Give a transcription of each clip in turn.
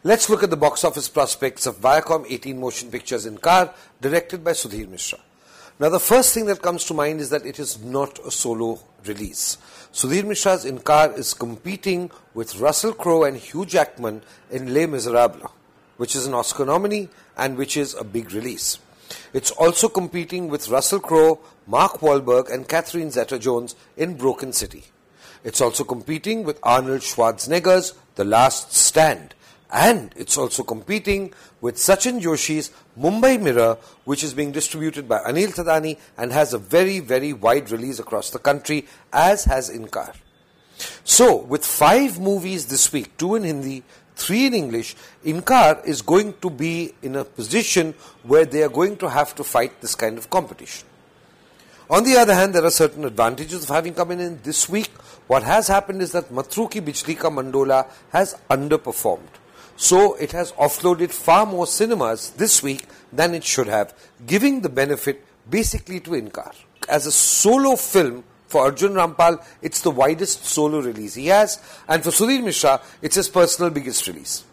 Let's look at the box office prospects of Viacom 18 motion pictures Inkaar, directed by Sudhir Mishra. Now, the first thing that comes to mind is that it is not a solo release. Sudhir Mishra's Inkaar is competing with Russell Crowe and Hugh Jackman in Les Miserables, which is an Oscar nominee and which is a big release. It's also competing with Russell Crowe, Mark Wahlberg and Catherine Zeta-Jones in Broken City. It's also competing with Arnold Schwarzenegger's The Last Stand. And it's also competing with Sachin Joshi's Mumbai Mirror, which is being distributed by Anil Thadani and has a very, very wide release across the country, as has Inkaar. So, with 5 movies this week, 2 in Hindi, 3 in English, Inkaar is going to be in a position where they are going to have to fight this kind of competition. On the other hand, there are certain advantages of having come in this week. What has happened is that Matru Ki Bijli Ka Mandola has underperformed. So it has offloaded far more cinemas this week than it should have, giving the benefit basically to Inkaar. As a solo film for Arjun Rampal, it's the widest solo release he has, and for Sudhir Mishra, it's his personal biggest release.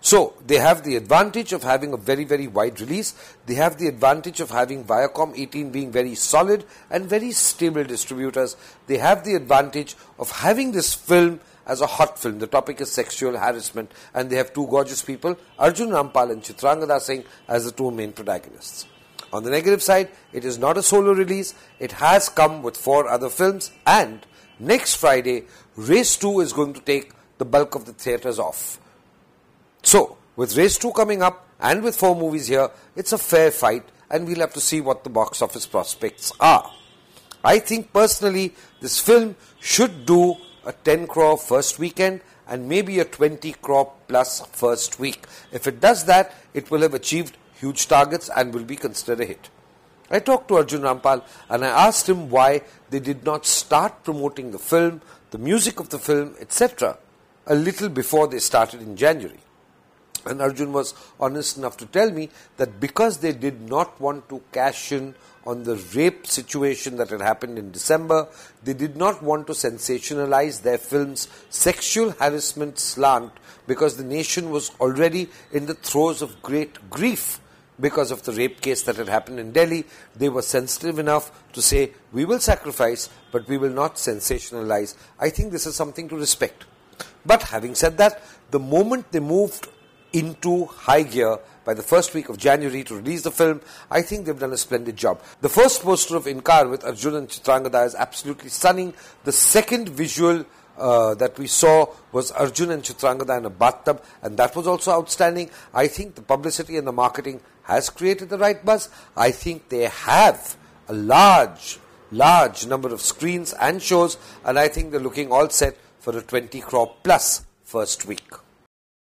So they have the advantage of having a very, very wide release. They have the advantage of having Viacom 18 being very solid and very stable distributors. They have the advantage of having this film as a hot film. The topic is sexual harassment, and they have 2 gorgeous people, Arjun Rampal and Chitrangada Singh, as the 2 main protagonists. On the negative side, it is not a solo release. It has come with 4 other films, and next Friday, Race 2 is going to take the bulk of the theatres off. So, with Race 2 coming up, and with 4 movies here, it's a fair fight, and we'll have to see what the box office prospects are. I think personally, this film should do a 10 crore first weekend and maybe a 20 crore plus first week. If it does that, it will have achieved huge targets and will be considered a hit. I talked to Arjun Rampal and I asked him why they did not start promoting the film, the music of the film, etc. a little before they started in January. And Arjun was honest enough to tell me that because they did not want to cash in on the rape situation that had happened in December, they did not want to sensationalize their film's sexual harassment slant because the nation was already in the throes of great grief because of the rape case that had happened in Delhi. They were sensitive enough to say, we will sacrifice, but we will not sensationalize. I think this is something to respect. But having said that, the moment they moved into high gear by the first week of January to release the film, I think they've done a splendid job. The first poster of Inkaar with Arjun and Chitrangada is absolutely stunning. The second visual that we saw was Arjun and Chitrangada in a bathtub, and that was also outstanding. I think the publicity and the marketing has created the right buzz. I think they have a large number of screens and shows, and I think they're looking all set for a 20 crore plus first week.